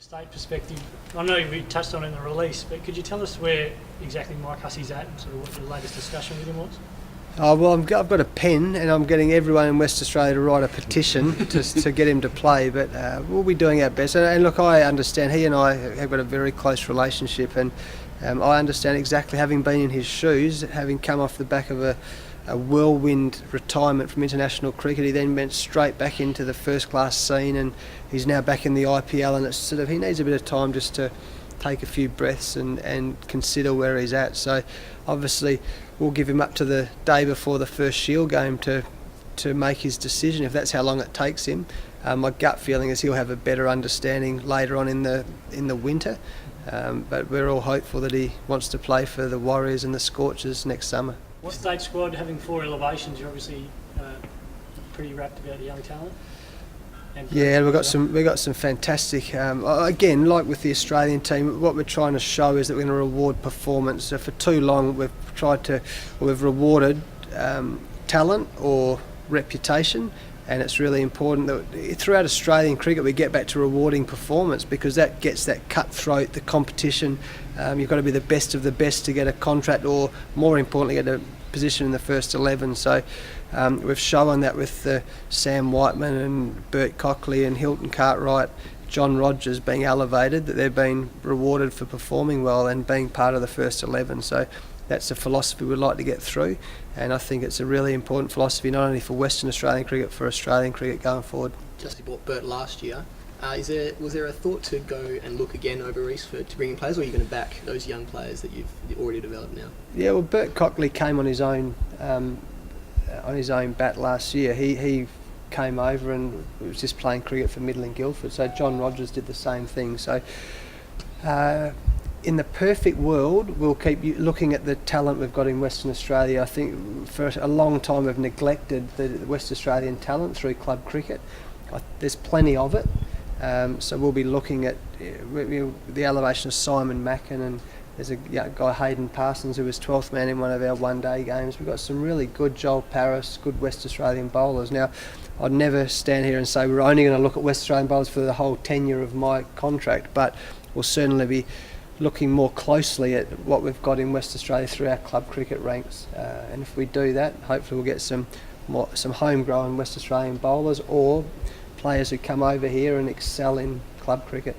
state perspective, I know we touched on it in the release, but could you tell us where exactly Mike Hussey's at and sort of what your latest discussion with him was? Oh, well, I've got a pen and I'm getting everyone in West Australia to write a petition to get him to play, but we'll be doing our best. And look, I understand he and I have got a very close relationship, and I understand exactly, having been in his shoes, having come off the back of a whirlwind retirement from international cricket. He then went straight back into the first class scene, and he's now back in the IPL, and it's sort of, he needs a bit of time just to take a few breaths and consider where he's at. So obviously we'll give him up to the day before the first Shield game to make his decision, if that's how long it takes him. My gut feeling is he'll have a better understanding later on in the winter, but we're all hopeful that he wants to play for the Warriors and the Scorchers next summer. What state squad, having 4 elevations, you're obviously pretty wrapped about the young talent. Yeah, we've got some fantastic. Again, like with the Australian team, what we're trying to show is that we're going to reward performance. So for too long, we've rewarded talent or reputation, and it's really important that throughout Australian cricket we get back to rewarding performance, because that gets that cutthroat, the competition. You've got to be the best of the best to get a contract, or more importantly, get a position in the first 11. So we've shown that with Sam Whiteman and Bert Cockley and Hilton Cartwright, John Rogers being elevated, that they've been rewarded for performing well and being part of the first 11. So that's a philosophy we'd like to get through, and I think it's a really important philosophy not only for Western Australian cricket, for Australian cricket going forward. Just bought Bert last year. Was there a thought to go and look again over East to bring in players, or are you going to back those young players that you've already developed now? Yeah, well, Bert Cockley came on his own bat last year. He came over and was just playing cricket for Middle and Guildford. So John Rogers did the same thing. So in the perfect world, we'll keep looking at the talent we've got in Western Australia. I think for a long time we've neglected the West Australian talent through club cricket. There's plenty of it. So we'll be looking at the elevation of Simon Mackin, and there's a guy, Hayden Parsons, who was 12th man in one of our one-day games. We've got some really good Joel Paris, good West Australian bowlers. Now, I'd never stand here and say we're only going to look at West Australian bowlers for the whole tenure of my contract, but we'll certainly be looking more closely at what we've got in West Australia through our club cricket ranks. And if we do that, hopefully we'll get some homegrown West Australian bowlers, or players who come over here and excel in club cricket.